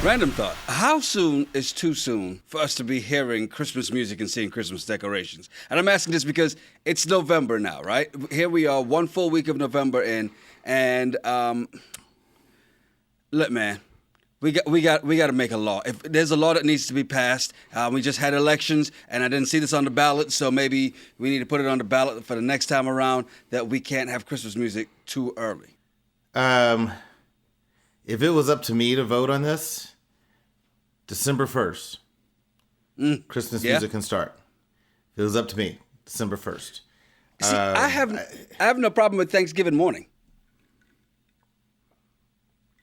Random thought. How soon is too soon for us to be hearing Christmas music and seeing Christmas decorations? And I'm asking this because it's November now, right? Here we are, one full week of November in, and look, man, we got to make a law. If there's a law that needs to be passed, we just had elections, and I didn't see this on the ballot, so maybe we need to put it on the ballot for the next time around that we can't have Christmas music too early. If it was up to me to vote on this, December 1st, Christmas music can start. If it was up to me, December 1st. See, I have no problem with Thanksgiving morning.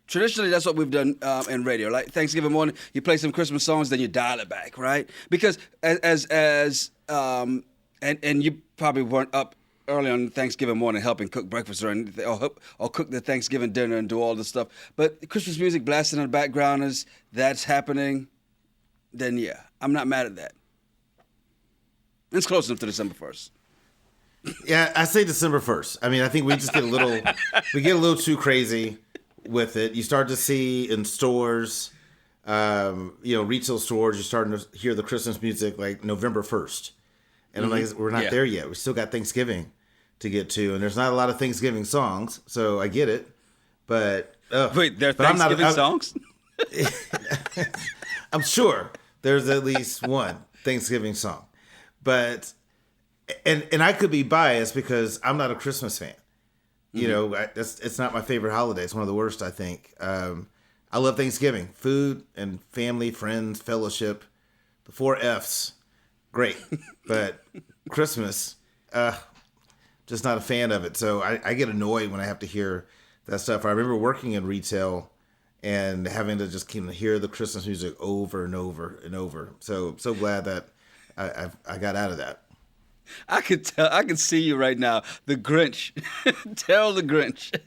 Traditionally, that's what we've done in radio. Like Thanksgiving morning, you play some Christmas songs, then you dial it back, right? Because and you probably weren't up early on Thanksgiving morning helping cook breakfast or anything, or cook the Thanksgiving dinner and do all this stuff. But Christmas music blasting in the background is that's happening. Then yeah, I'm not mad at that. It's close enough to December 1st. Yeah, I say December 1st. I mean, I think we just get a little too crazy with it. You start to see in stores, retail stores, you're starting to hear the Christmas music like November 1st. And I'm like, we're not there yet. We still got Thanksgiving to get to. And there's not a lot of Thanksgiving songs, so I get it. But wait, there are Thanksgiving songs? I'm sure there's at least one Thanksgiving song. But and I could be biased because I'm not a Christmas fan. You know, it's not my favorite holiday. It's one of the worst, I think. I love Thanksgiving. Food and family, friends, fellowship. The 4 F's. Great. But Christmas, just not a fan of it. So I get annoyed when I have to hear that stuff. I remember working in retail and having to just hear the Christmas music over and over and over. So glad that I got out of that. I can see you right now. The Grinch. Tell the Grinch.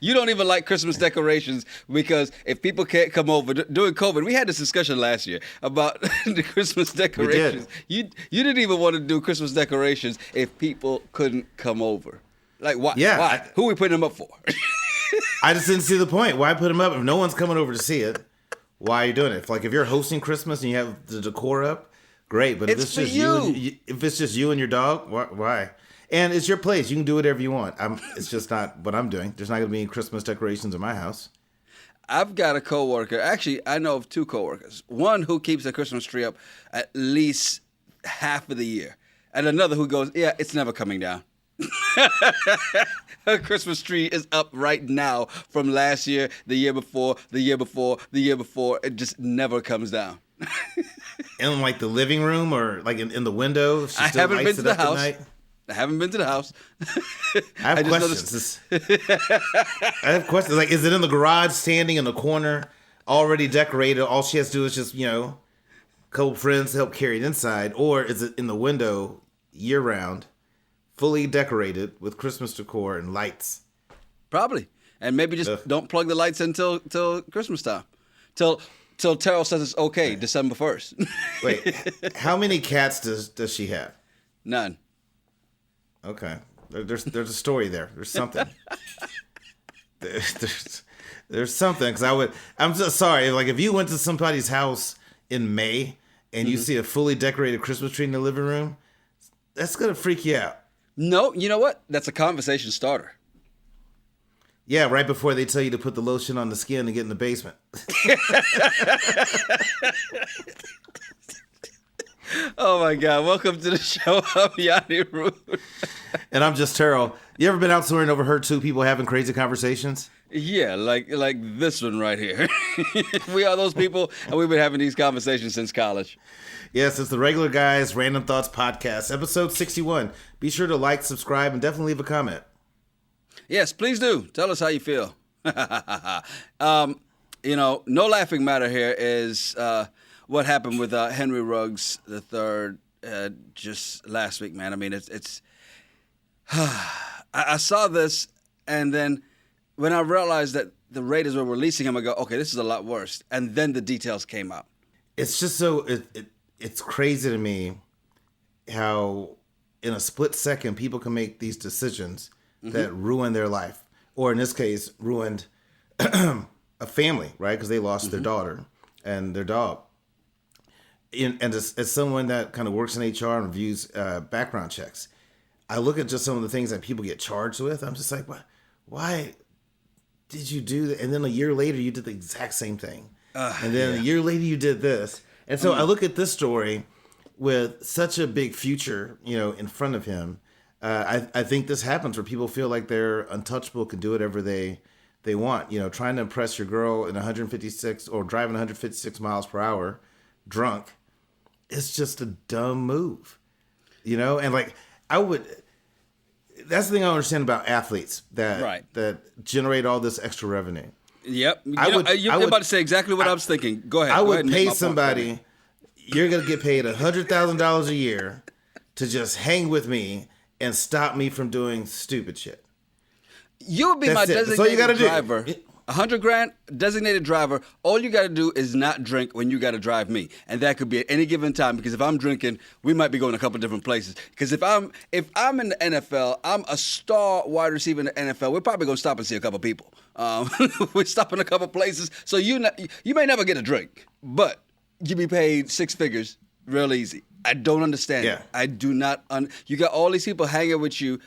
You don't even like Christmas decorations because if people can't come over during COVID, we had this discussion last year about the Christmas decorations. You didn't even want to do Christmas decorations if people couldn't come over. Like why? Yeah, why? Who are we putting them up for? I just didn't see the point. Why put them up if no one's coming over to see it? Why are you doing it? If you're hosting Christmas and you have the decor up, great. But if it's just you and your dog, why? And it's your place. You can do whatever you want. It's just not what I'm doing. There's not going to be any Christmas decorations in my house. I've got a coworker. Actually, I know of 2 coworkers. One who keeps a Christmas tree up at least half of the year, and another who goes, "Yeah, it's never coming down." Her Christmas tree is up right now from last year, the year before, the year before, the year before. It just never comes down. In like the living room or like in the window? I haven't been to the house. I haven't been to the house. I have questions. I have questions. Like, is it in the garage, standing in the corner, already decorated? All she has to do is just, couple friends help carry it inside, or is it in the window year round, fully decorated with Christmas decor and lights? Probably, and maybe just don't plug the lights until Christmas time, till Terrell says it's okay, December 1st. Wait, how many cats does she have? None. Okay, there's a story there. There's something. there's something because I'm just sorry. Like if you went to somebody's house in May and you see a fully decorated Christmas tree in the living room, that's gonna freak you out. No, you know what? That's a conversation starter. Yeah, right before they tell you to put the lotion on the skin and get in the basement. Oh my God! Welcome to the show. I'm Yanni Rude. And I'm just Terrell. You ever been out somewhere and overheard 2 people having crazy conversations? Yeah, like this one right here. We are those people, and we've been having these conversations since college. Yes, it's the Regular Guys Random Thoughts Podcast, episode 61. Be sure to like, subscribe, and definitely leave a comment. Yes, please do. Tell us how you feel. No laughing matter here is what happened with Henry Ruggs III just last week, man. I mean, it's I saw this, and then when I realized that the Raiders were releasing him, I go, okay, this is a lot worse. And then the details came out. It's just so it's crazy to me how in a split second people can make these decisions that ruin their life, or in this case, ruined a family, right? Because they lost their daughter. and their dog. And as someone that kind of works in HR and reviews background checks, I look at just some of the things that people get charged with. I'm just like, why did you do that? And then a year later, you did the exact same thing. And then a year later, you did this. And so I look at this story with such a big future, in front of him. I think this happens where people feel like they're untouchable, can do whatever they want. Trying to impress your girl in 156 or driving 156 miles per hour drunk. It's just a dumb move, and like that's the thing I understand about athletes that generate all this extra revenue. Yep. You're about to say exactly what I was thinking. Go ahead. I would pay somebody, you're going to get paid $100,000 a year to just hang with me and stop me from doing stupid shit. You would be my designated driver. $100,000 designated driver. All you got to do is not drink when you got to drive me, and that could be at any given time. Because if I'm drinking, we might be going a couple different places. Because if I'm in the NFL, I'm a star wide receiver in the NFL. We're probably gonna stop and see a couple people. We're stopping a couple places, so you may never get a drink, but you be paid six figures real easy. I don't understand. Yeah. I do not. You got all these people hanging with you.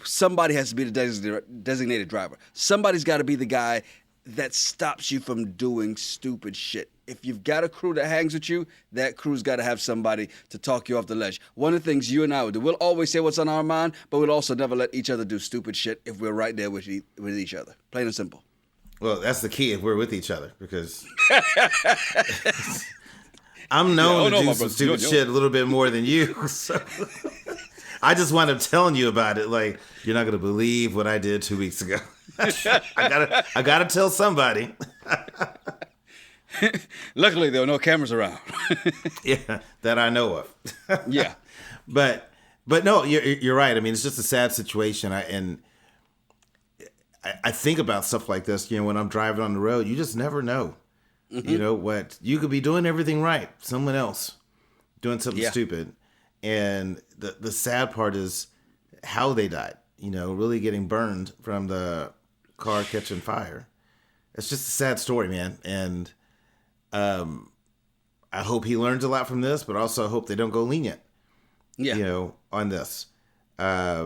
Somebody has to be the designated driver. Somebody's got to be the guy that stops you from doing stupid shit. If you've got a crew that hangs with you, that crew's got to have somebody to talk you off the ledge. One of the things you and I would do, we'll always say what's on our mind, but we'll also never let each other do stupid shit if we're right there with each other. Plain and simple. Well, that's the key if we're with each other, because I'm known to do some stupid shit a little bit more than you. So I just wound up telling you about it. Like, you're not going to believe what I did 2 weeks ago. I gotta tell somebody. Luckily, there were no cameras around. Yeah, that I know of. Yeah, but no, you're right. I mean, it's just a sad situation. I think about stuff like this. When I'm driving on the road, you just never know. Mm-hmm. What you could be doing everything right, someone else doing something stupid, and the sad part is how they died. Really getting burned from the car catching fire. It's just a sad story, man. And I hope he learns a lot from this, but also I hope they don't go lenient. Yeah. On this. I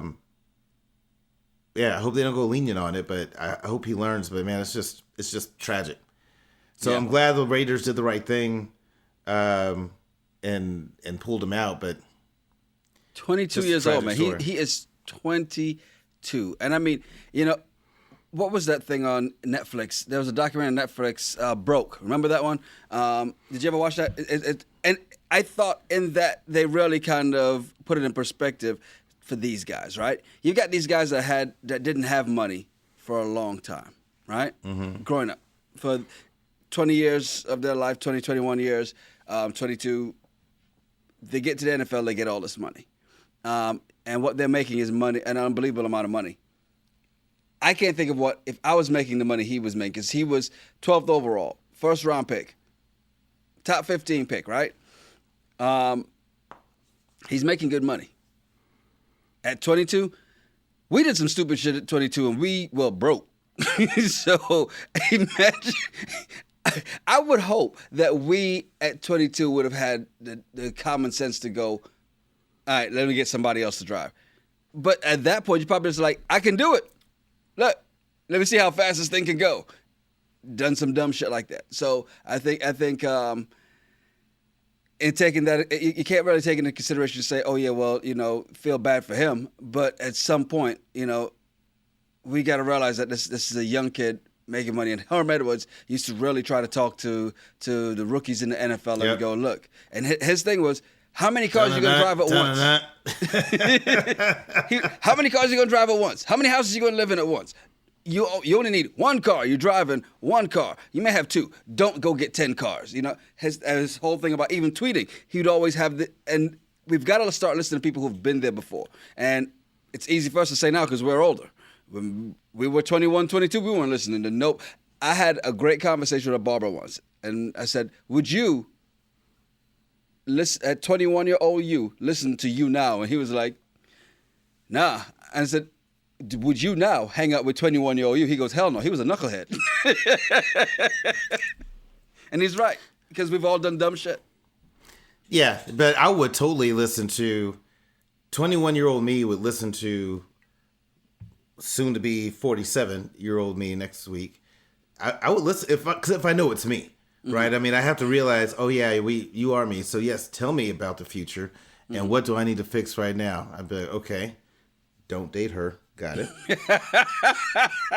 hope they don't go lenient on it, but I hope he learns. But man, it's just tragic. So I'm glad the Raiders did the right thing, and pulled him out. But 22 years old, man. He is 22, and I mean, what was that thing on Netflix? There was a documentary on Netflix, Broke. Remember that one? Did you ever watch that? And I thought in that they really kind of put it in perspective for these guys, right? You got these guys that didn't have money for a long time, right? Mm-hmm. Growing up for 20 years of their life, 20, 21 years, 22. They get to the NFL, they get all this money. And what they're making is money, an unbelievable amount of money. I can't think of if I was making the money he was making, because he was 12th overall, first round pick, top 15 pick, right? He's making good money. At 22, we did some stupid shit at 22 and we were broke. So imagine, I would hope that we at 22 would have had the common sense to go, all right, let me get somebody else to drive. But at that point, you're probably just like, I can do it. Look, let me see how fast this thing can go. Done some dumb shit like that. So I think in taking that, you can't really take into consideration to say, oh yeah, well, feel bad for him. But at some point, we got to realize that this is a young kid making money. And Herm Edwards used to really try to talk to the rookies in the NFL and go, look. And his thing was, how many cars are you going to drive at once? How many cars are you going to drive at once? How many houses are you going to live in at once? You only need one car. You're driving one car. You may have two. Don't go get 10 cars. His whole thing about even tweeting, he'd always have and we've got to start listening to people who've been there before. And it's easy for us to say now because we're older. When we were 21, 22, we weren't listening to nope. I had a great conversation with a barber once, and I said, would you listen at 21-year-old you listen to you now? And he was like, nah. And I said, would you now hang out with 21-year-old you? He goes, hell no. He was a knucklehead. And he's right. because we've all done dumb shit. Yeah, but I would totally listen to 21-year-old me would listen to soon to be 47-year-old me next week. I would listen if I know it's me, right? I mean, I have to realize, oh yeah, you are me. So yes, tell me about the future and what do I need to fix right now? I'd be like, okay, don't date her. Got it.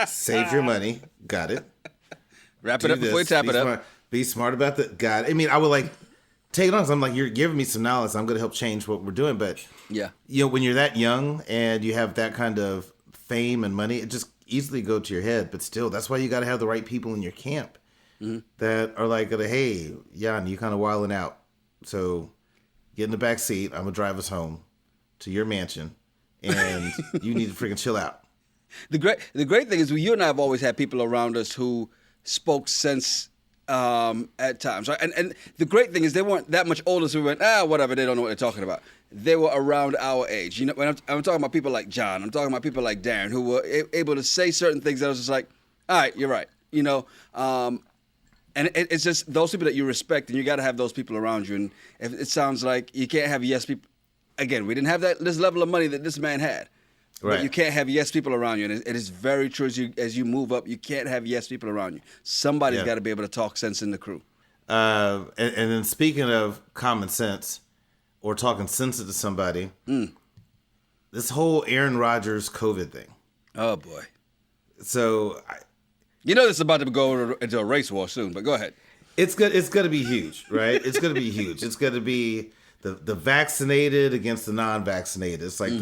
Save your money. Got it. Wrap it up before you tap it up. Be smart about the. Got it. I mean, I would like take it on. Cause I'm like, you're giving me some knowledge. I'm going to help change what we're doing. But yeah, when you're that young and you have that kind of fame and money, it just easily go to your head. But still, that's why you got to have the right people in your camp that are like, hey, Jan, you kind of wilding out. So get in the back seat. I'm gonna drive us home to your mansion. And you need to freaking chill out. The great thing is you and I have always had people around us who spoke sense at times, right? And the great thing is they weren't that much older, so we went, whatever, they don't know what they're talking about. They were around our age. You know, when I'm talking about people like John, I'm talking about people like Darren, who were able to say certain things that I was just like, all right, you're right. You know, and it's just those people that you respect, and you got to have those people around you. And if it sounds like you can't have yes people. Again, we didn't have this level of money that this man had. Right. But you can't have yes people around you. And it is very true as you move up, you can't have yes people around you. Somebody's got to be able to talk sense in the crew. And then speaking of common sense or talking sense to somebody, this whole Aaron Rodgers COVID thing. Oh, boy. So, you know this is about to go into a race war soon, but go ahead. It's going to be huge, right? It's going to be huge. It's going to be the vaccinated against the non-vaccinated. It's like the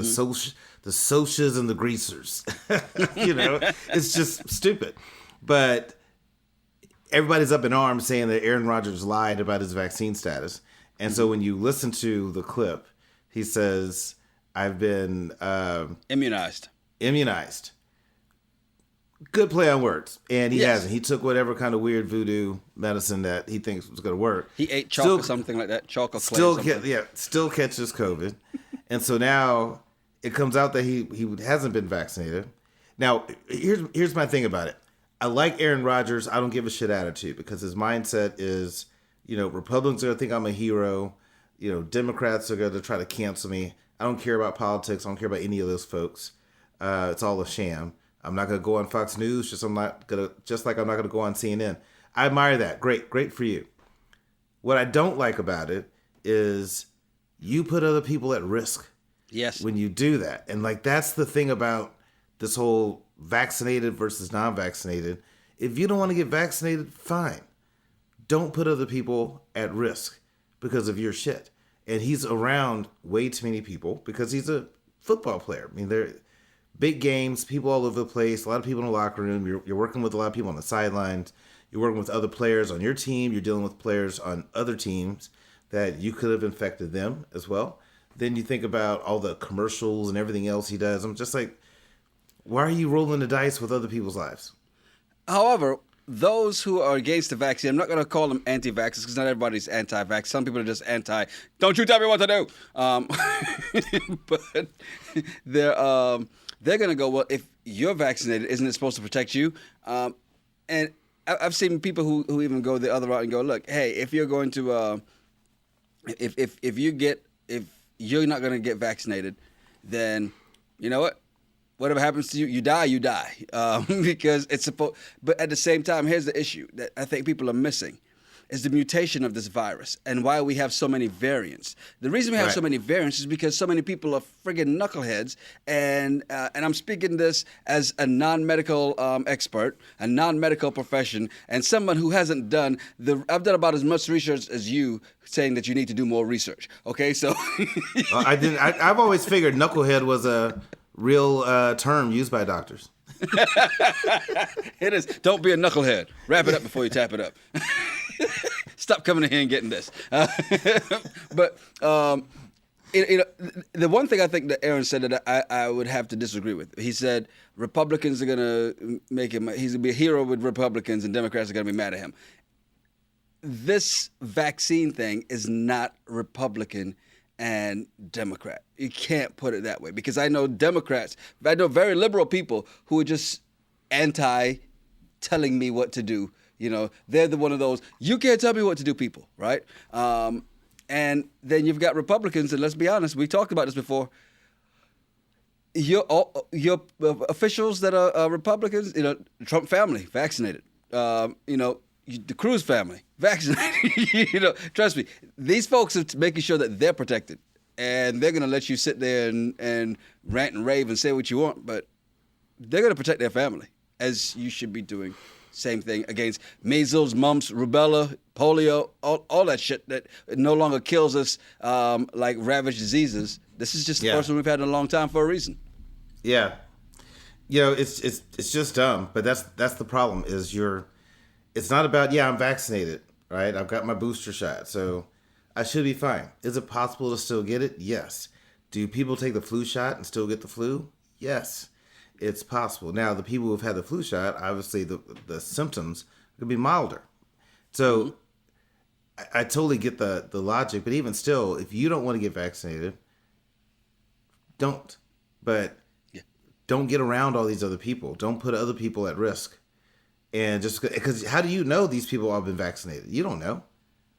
socias and the greasers. You know, it's just stupid. But everybody's up in arms saying that Aaron Rodgers lied about his vaccine status. And so when you listen to the clip, he says, I've been immunized. Good play on words. And he hasn't. He took whatever kind of weird voodoo medicine that he thinks was going to work. He ate chalk or something like that. Chalk or clay. Still catches COVID. And so now it comes out that he hasn't been vaccinated. Now, here's my thing about it. I like Aaron Rodgers. I don't give a shit attitude because his mindset is, Republicans are going to think I'm a hero. Democrats are going to try to cancel me. I don't care about politics. I don't care about any of those folks. It's all a sham. I'm not going to go on Fox News, just like I'm not going to go on CNN. I admire that. Great for you. What I don't like about it is you put other people at risk. Yes. When you do that. And that's the thing about this whole vaccinated versus non-vaccinated. If you don't want to get vaccinated, fine. Don't put other people at risk because of your shit. And he's around way too many people because he's a football player. I mean, they're big games, people all over the place, a lot of people in the locker room. You're working with a lot of people on the sidelines. You're working with other players on your team. You're dealing with players on other teams that you could have infected them as well. Then you think about all the commercials and everything else he does. I'm just like, why are you rolling the dice with other people's lives? However, those who are against the vaccine, I'm not going to call them anti-vaxxers because not everybody's anti-vax. Some people are just don't you tell me what to do. But they're going to go, well, if you're vaccinated, isn't it supposed to protect you? And I've seen people who even go the other route and go, look, hey, if you're going to, if you're not going to get vaccinated, then you know what? Whatever happens to you, you die. Because it's supposed. But at the same time, here's the issue that I think people are missing. Is the mutation of this virus and why we have so many variants. The reason we have so many variants is because so many people are friggin' knuckleheads. And I'm speaking this as a non-medical expert, a non-medical profession, and someone who hasn't done I've done about as much research as you, saying that you need to do more research. Okay, so I didn't. I've always figured knucklehead was a real term used by doctors. It is. Don't be a knucklehead. Wrap it up before you tap it up. Stop coming in here and getting this. But the one thing I think that Aaron said that I would have to disagree with. He said Republicans are going to make him. He's going to be a hero with Republicans, and Democrats are going to be mad at him. This vaccine thing is not Republican and Democrat. You can't put it that way because I know Democrats, I know very liberal people who are just anti telling me what to do They're one of those, you can't tell me what to do people, right? And then you've got Republicans, and let's be honest, we talked about this before. Your officials that are Republicans, Trump family, vaccinated. The Cruz family, vaccinated. Trust me, these folks are making sure that they're protected. And they're going to let you sit there and rant and rave and say what you want, but they're going to protect their family, as you should be doing. Same thing against measles, mumps, rubella, polio, all that shit that no longer kills us like ravaged diseases. This is just the first one we've had in a long time for a reason. Yeah. It's just dumb, but that's the problem is it's not about, I'm vaccinated, right? I've got my booster shot, so I should be fine. Is it possible to still get it? Yes. Do people take the flu shot and still get the flu? Yes. It's possible. Now, the people who've had the flu shot, obviously the symptoms could be milder. So I totally get the logic, but even still, if you don't want to get vaccinated, don't. But don't get around all these other people. Don't put other people at risk. And just because how do you know these people all been vaccinated? You don't know.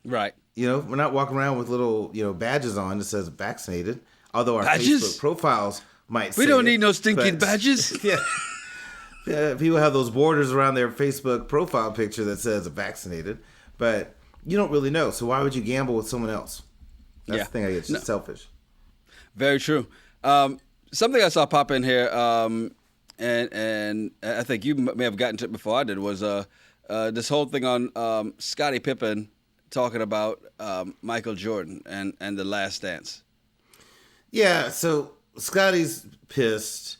Right. We're not walking around with little, badges on that says vaccinated. Although our badges? Facebook profiles might say we don't need no stinking badges. Yeah. People have those borders around their Facebook profile picture that says vaccinated. But you don't really know. So why would you gamble with someone else? That's the thing I get. It's selfish. Very true. Something I saw pop in here, and I think you may have gotten to it before I did, was this whole thing on Scottie Pippen talking about Michael Jordan and The Last Dance. Yeah, so Scottie's pissed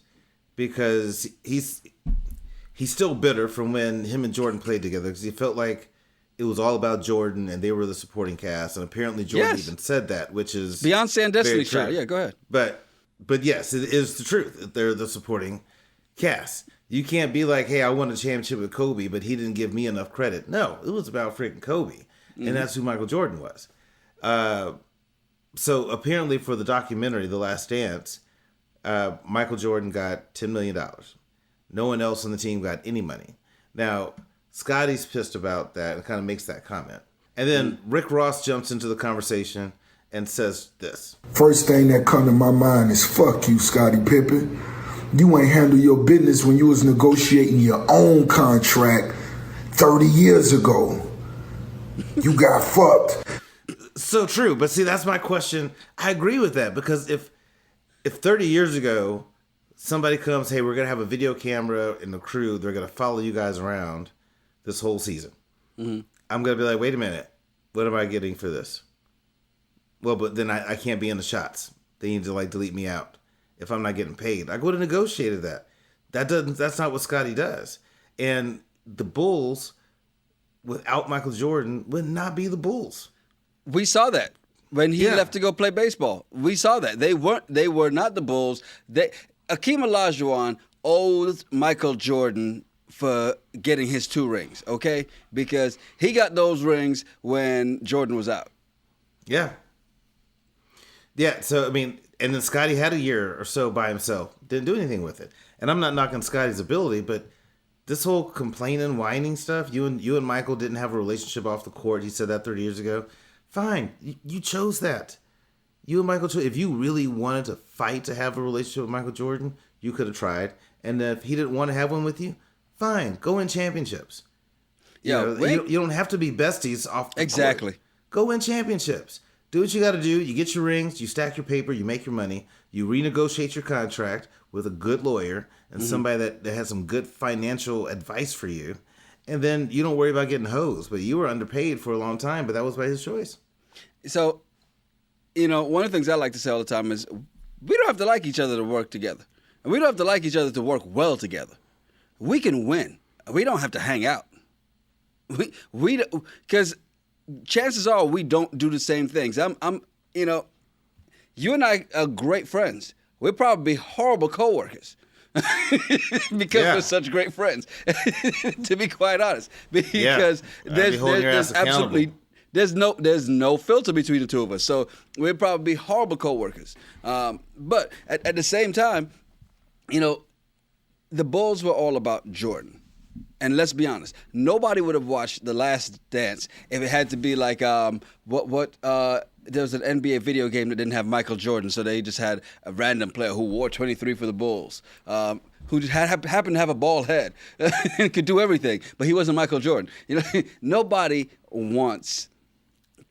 because he's still bitter from when him and Jordan played together because he felt like it was all about Jordan and they were the supporting cast, and apparently Jordan even said that, which is Beyonce and Destiny's Child. Yeah, go ahead. But yes, it is the truth. They're the supporting cast. You can't be like, hey, I won a championship with Kobe, but he didn't give me enough credit. No, it was about freaking Kobe. And that's who Michael Jordan was. So apparently for the documentary, The Last Dance, Michael Jordan got $10 million. No one else on the team got any money. Now, Scottie's pissed about that and kind of makes that comment. And then Rick Ross jumps into the conversation and says this. First thing that come to my mind is fuck you, Scottie Pippen. You ain't handle your business when you was negotiating your own contract 30 years ago. You got fucked. So true. But see, that's my question. I agree with that because if 30 years ago somebody comes, hey, we're going to have a video camera in the crew, they're going to follow you guys around this whole season. I'm going to be like, wait a minute. What am I getting for this? Well, but then I can't be in the shots. They need to delete me out if I'm not getting paid. I would have negotiated that. That's not what Scottie does. And the Bulls, without Michael Jordan, would not be the Bulls. We saw that when he left to go play baseball. We saw that they were not the Bulls. Akeem Olajuwon owes Michael Jordan for getting his 2 rings, okay? Because he got those rings when Jordan was out. Yeah. Yeah, so, I mean, and then Scottie had a year or so by himself. Didn't do anything with it. And I'm not knocking Scottie's ability, but this whole complaining, whining stuff, you and Michael didn't have a relationship off the court. He said that 30 years ago. Fine. You chose that. You and Michael chose. If you really wanted to fight to have a relationship with Michael Jordan, you could have tried. And if he didn't want to have one with you, fine. Go win championships. Yeah, you don't have to be besties off the exactly. court. Go win championships. Do what you got to do. You get your rings. You stack your paper. You make your money. You renegotiate your contract with a good lawyer and somebody that has some good financial advice for you. And then you don't worry about getting hosed. But you were underpaid for a long time, but that was by his choice. So, one of the things I like to say all the time is we don't have to like each other to work together. And we don't have to like each other to work well together. We can win. We don't have to hang out. Because chances are we don't do the same things. You and I are great friends. We're probably horrible coworkers because we're such great friends. To be quite honest, because there's absolutely there's no filter between the two of us. So we're probably horrible coworkers. But at the same time, the Bulls were all about Jordan. And let's be honest, nobody would have watched The Last Dance if it had to be like there was an NBA video game that didn't have Michael Jordan, so they just had a random player who wore 23 for the Bulls, who just happened to have a bald head and could do everything, but he wasn't Michael Jordan. Nobody wants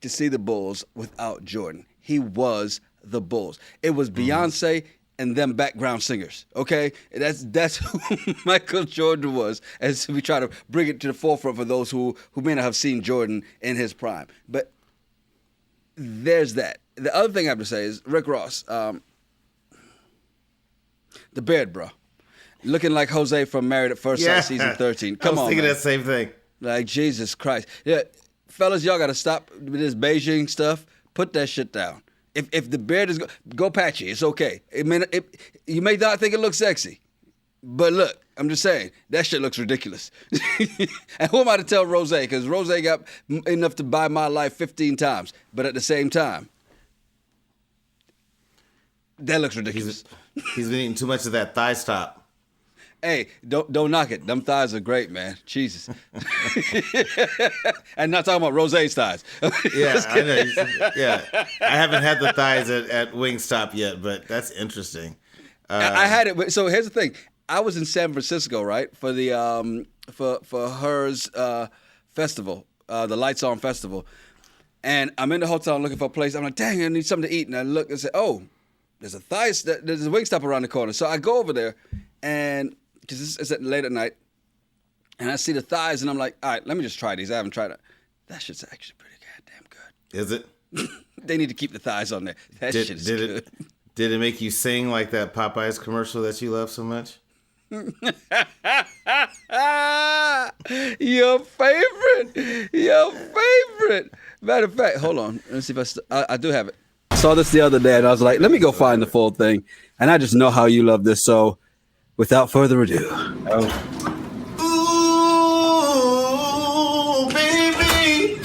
to see the Bulls without Jordan. He was the Bulls. It was Beyonce and them background singers, okay? That's who Michael Jordan was, as we try to bring it to the forefront for those who may not have seen Jordan in his prime. But there's that. The other thing I have to say is Rick Ross, the beard, bro. Looking like Jose from Married at First Sight season 13. Come on, I was thinking man. that same thing. Like, Jesus Christ. Yeah, fellas, y'all got to stop with this Beijing stuff. Put that shit down. If the beard is go patchy, it's okay. You may not think it looks sexy, but look, I'm just saying that shit looks ridiculous. And who am I to tell Rose? Because Rose got enough to buy my life 15 times, but at the same time, that looks ridiculous. He's been eating too much of that thigh stop. Hey, don't knock it. Them thighs are great, man. Jesus. And not talking about Rose's thighs. Yeah, I know. Yeah, I haven't had the thighs at Wingstop yet, but that's interesting. I had it. So here's the thing. I was in San Francisco, right, for the for hers festival, the Lights On festival, and I'm in the hotel looking for a place. I'm like, dang, I need something to eat, and I look and say, oh, there's a Wingstop around the corner. So I go over there, and because it's late at night, and I see the thighs, and I'm like, all right, let me just try these. I haven't tried it. That shit's actually pretty goddamn good. Is it? They need to keep the thighs on there. That shit is good. Did it make you sing like that Popeyes commercial that you love so much? Your favorite. Matter of fact, hold on. Let's see if I do have it. I saw this the other day, and I was like, let me go find the full thing. And I just know how you love this, so without further ado. Ooh, baby,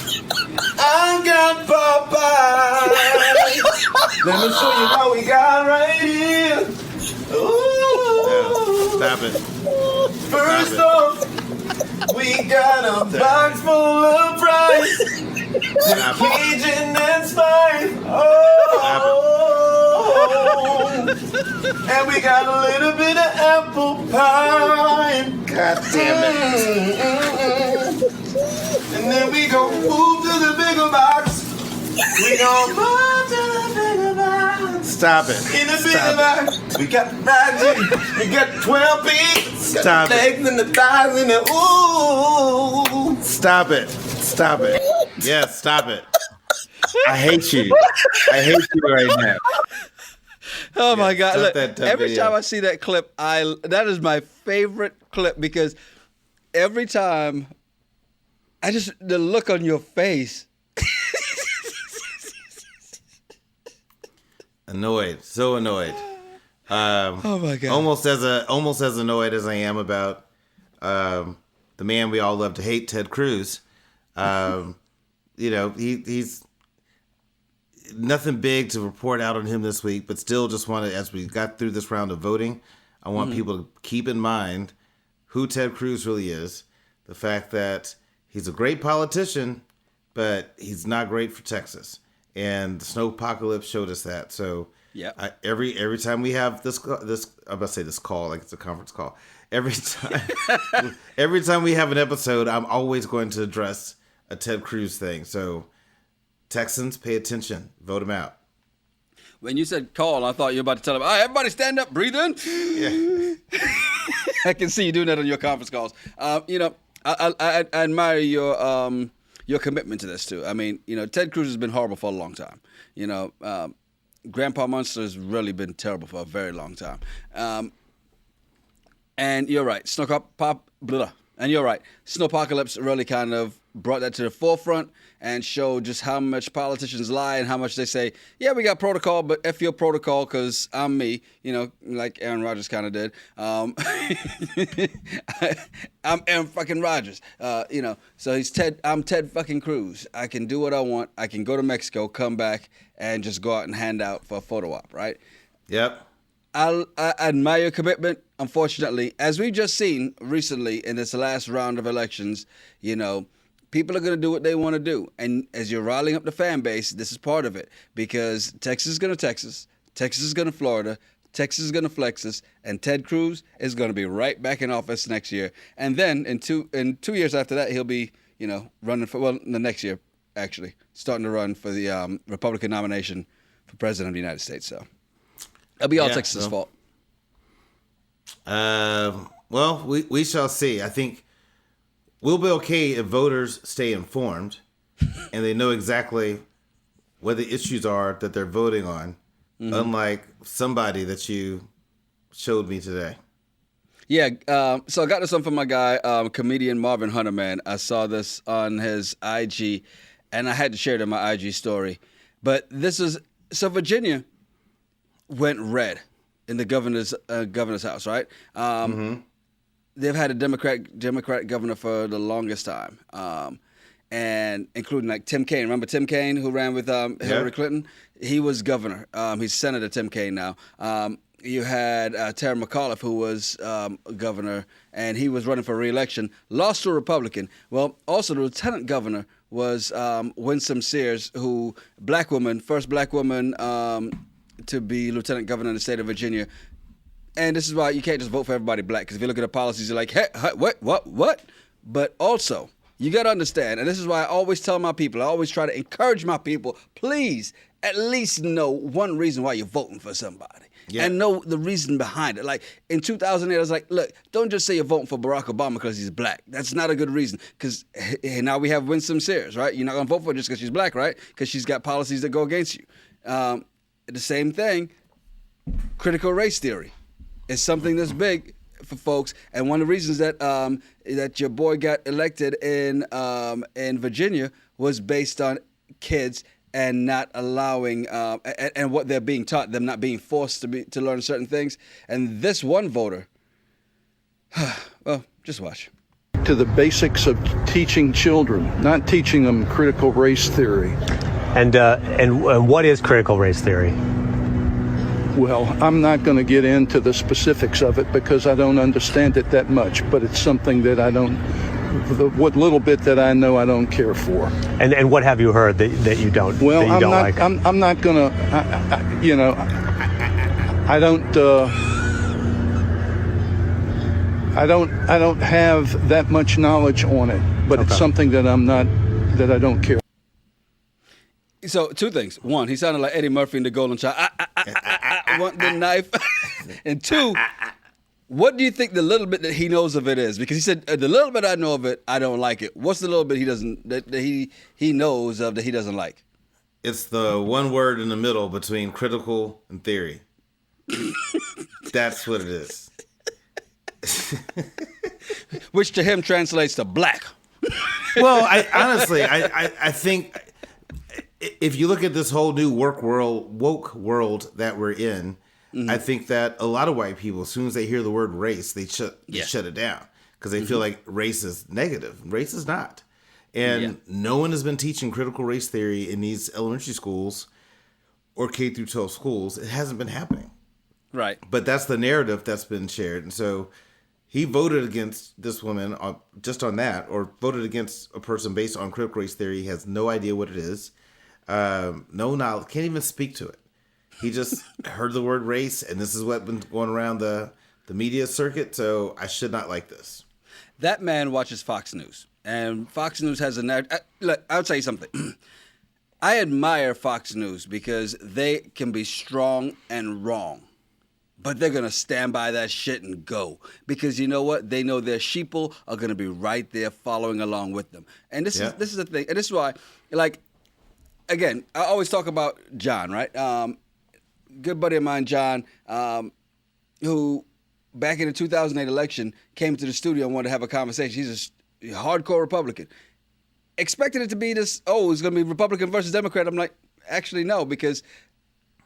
I got Popeyes. Let me show you what we got right here. Ooh. Stop it. First off, we got a box full of fries. Cajun and spice. And we got a little bit of apple pie. God damn it. And then we gon' move to the bigger box. We gon' move to the bigger box. Stop it. In the bigger box, we got the magic. We got 12 pieces. Stop the legs and the thighs and the ooh. Stop it. Stop it. Yes, stop it. I hate you. I hate you right now. Oh my God! Look, that every video. time I see that clip, that is my favorite clip because every time, the look on your face. Annoyed, so annoyed. Oh my God! Almost as annoyed as I am about the man we all love to hate, Ted Cruz. He's nothing big to report out on him this week, but still just wanted, as we got through this round of voting, I want people to keep in mind who Ted Cruz really is. The fact that he's a great politician, but he's not great for Texas. And the snowpocalypse showed us that. So every time we have this, I'm about to say this call like it's a conference call. Every time we have an episode, I'm always going to address a Ted Cruz thing. So Texans, pay attention. Vote him out. When you said call, I thought you were about to tell them, all right, everybody stand up, breathe in. Yeah. I can see you doing that on your conference calls. I admire your commitment to this too. I mean, Ted Cruz has been horrible for a long time. Grandpa Munster has really been terrible for a very long time. And you're right, Snowpocalypse really kind of brought that to the forefront and showed just how much politicians lie and how much they say, yeah, we got protocol, but F your protocol because I'm me, like Aaron Rodgers kind of did. I'm Aaron fucking Rodgers, So I'm Ted fucking Cruz. I can do what I want. I can go to Mexico, come back, and just go out and hand out for a photo op, right? Yep. I admire your commitment. Unfortunately, as we've just seen recently in this last round of elections, people are going to do what they want to do. And as you're riling up the fan base, this is part of it. Because Texas is going to Texas. Texas is going to Florida. Texas is going to flex us. And Ted Cruz is going to be right back in office next year. And then in 2 years after that, he'll be, running for, the next year, actually, starting to run for the Republican nomination for president of the United States. So it'll be all Texas' fault. Well, we shall see. I think we'll be okay if voters stay informed and they know exactly what the issues are that they're voting on, unlike somebody that you showed me today. Yeah, so I got this one from my guy, comedian Marvin Hunter, man. I saw this on his IG, and I had to share it in my IG story. But so Virginia went red in the governor's house, right? They've had a Democratic governor for the longest time, and including like Tim Kaine. Remember Tim Kaine, who ran with Hillary Clinton? He was governor. He's Senator Tim Kaine now. You had Terry McAuliffe, who was governor, and he was running for re-election. Lost to a Republican. Well, also the lieutenant governor was Winsome Sears, first black woman to be lieutenant governor in the state of Virginia. And this is why you can't just vote for everybody black, because if you look at the policies, you're like, hey, what? But also, you got to understand, and this is why I always tell my people, I always try to encourage my people, please at least know one reason why you're voting for somebody. Yeah. And know the reason behind it. Like in 2008, I was like, look, don't just say you're voting for Barack Obama because he's black. That's not a good reason. Because now we have Winsome Sears, right? You're not going to vote for her just because she's black, right? Because she's got policies that go against you. The same thing, critical race theory is something that's big for folks. And one of the reasons that that your boy got elected in Virginia was based on kids and not allowing, and what they're being taught, them not being forced to learn certain things. And this one voter, well, just watch. To the basics of teaching children, not teaching them critical race theory. And what is critical race theory? Well, I'm not going to get into the specifics of it because I don't understand it that much, but it's something that what little bit that I know, I don't care for. And what have you heard that you don't? Well, that you don't like? I'm not gonna. I don't have that much knowledge on it, but It's something that I don't care. So 2 things. 1, he sounded like Eddie Murphy in The Golden Child. I want the knife. And 2. What do you think the little bit that he knows of it is? Because he said, the little bit I know of it, I don't like it. What's the little bit he knows of that he doesn't like? It's the one word in the middle between critical and theory. That's what it is. Which to him translates to black. Well, I think if you look at this whole new woke world that we're in, I think that a lot of white people, as soon as they hear the word race, they shut it down because they feel like race is negative. Race is not. And no one has been teaching critical race theory in these elementary schools or K through 12 schools. It hasn't been happening. Right. But that's the narrative that's been shared. And so he voted against this woman just on that, or voted against a person based on critical race theory. He has no idea what it is. No knowledge, can't even speak to it. He just heard the word race, and this is what's been going around the media circuit, so I should not like this. That man watches Fox News, and Fox News has a narrative. Look, I'll tell you something. I admire Fox News because they can be strong and wrong, but they're going to stand by that shit and go. Because you know what? They know their sheeple are going to be right there following along with them. And this is the thing, and this is why, like, again, I always talk about John, right? Good buddy of mine, John, who back in the 2008 election came to the studio and wanted to have a conversation. He's a hardcore Republican. Expected it to be this, it's going to be Republican versus Democrat. I'm like, actually, no, because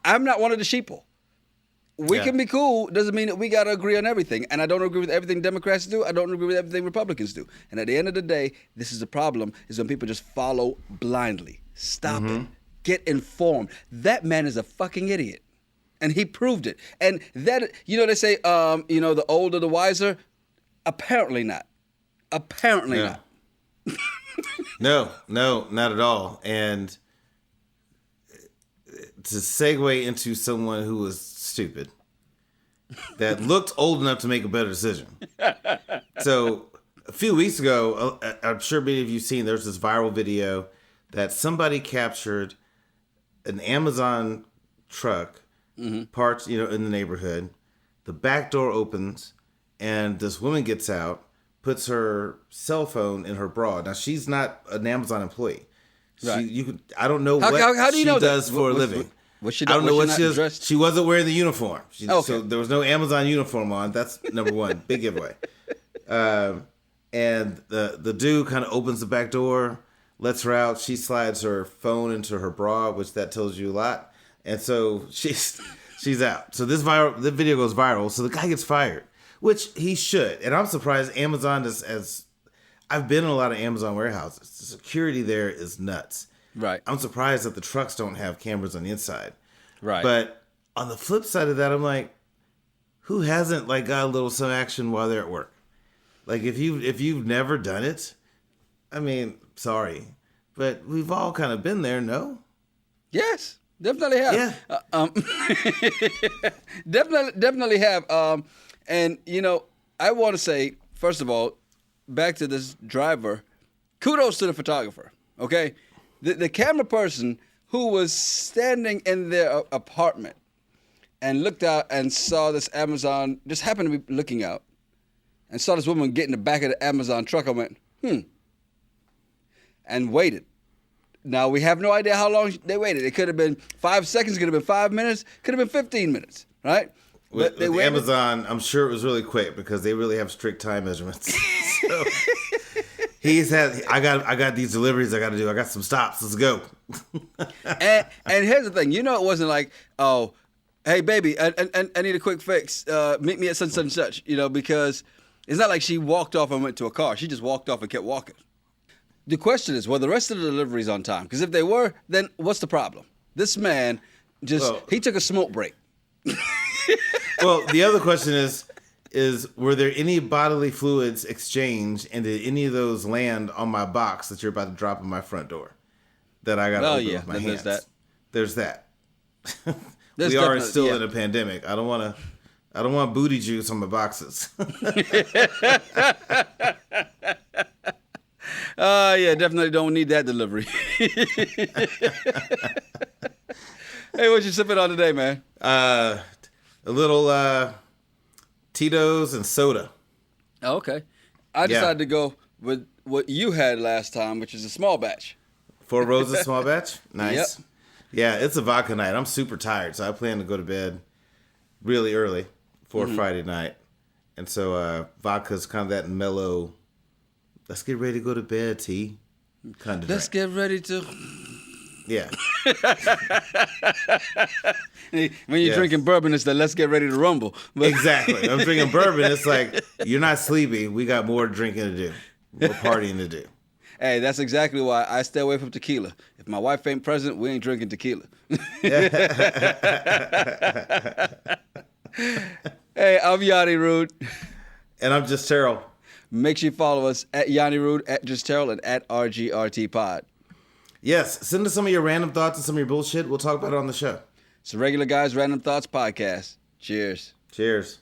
I'm not one of the sheeple. We can be cool. Doesn't mean that we got to agree on everything. And I don't agree with everything Democrats do. I don't agree with everything Republicans do. And at the end of the day, this is the problem, is when people just follow blindly. Stop it. Get informed. That man is a fucking idiot. And he proved it. And that, they say, the older, the wiser. Apparently not. Apparently not. No, not at all. And to segue into someone who was stupid, that looked old enough to make a better decision. So a few weeks ago, I'm sure many of you seen, there's this viral video that somebody captured an Amazon truck parked, in the neighborhood. The back door opens, and this woman gets out, puts her cell phone in her bra. Now, she's not an Amazon employee. Right. I don't know how do you she know does that? for a living. I don't know what she does. Dressed? She wasn't wearing the uniform. Okay. So there was no Amazon uniform on. That's number one. Big giveaway. And the dude kind of opens the back door, lets her out. She slides her phone into her bra, which that tells you a lot. And so she's out. So the video goes viral. So the guy gets fired, which he should. And I'm surprised Amazon as I've been in a lot of Amazon warehouses. The security there is nuts. Right. I'm surprised that the trucks don't have cameras on the inside. Right. But on the flip side of that, I'm like, who hasn't got a little some action while they're at work? If you've never done it, I mean, sorry, but we've all kind of been there, no? Yes, definitely have. Yeah. Definitely have. And I want to say, first of all, back to this driver, kudos to the photographer. Okay. The camera person who was standing in their apartment and looked out and saw this Amazon, just happened to be looking out, and saw this woman get in the back of the Amazon truck. I went, and waited. Now, we have no idea how long they waited. It could have been 5 seconds, could have been 5 minutes, could have been 15 minutes, right? With Amazon, I'm sure it was really quick because they really have strict time measurements. So I got these deliveries I got to do. I got some stops. Let's go. and here's the thing. It wasn't like, oh, hey, baby, I need a quick fix. Meet me at such and such, because it's not like she walked off and went to a car. She just walked off and kept walking. The question is, were the rest of the deliveries on time? Because if they were, then what's the problem? This man he took a smoke break. Well, the other question is were there any bodily fluids exchanged, and did any of those land on my box that you're about to drop in my front door that I got to open with my hands? There's that. We are still in a pandemic. I don't want booty juice on my boxes. Definitely don't need that delivery. Hey, what you sipping on today, man? A little Tito's and soda. Oh, okay. I decided to go with what you had last time, which is a small batch. Four Roses small batch? Nice. Yep. Yeah, it's a vodka night. I'm super tired, so I plan to go to bed really early for Friday night. And so vodka's kind of that mellow, let's get ready to go to bed, T. Kind of Let's get ready to... Yeah. When you're drinking bourbon, it's the let's get ready to rumble. But exactly. I'm drinking bourbon. It's like, you're not sleepy. We got more drinking to do. More partying to do. Hey, that's exactly why I stay away from tequila. If my wife ain't present, we ain't drinking tequila. Hey, I'm Yanni Rude. And I'm Just Terrell. Make sure you follow us at Yanni Rude, at Just Terrell, and at RGRT Pod. Yes, send us some of your random thoughts and some of your bullshit. We'll talk about it on the show. It's a Regular Guys Random Thoughts podcast. Cheers. Cheers.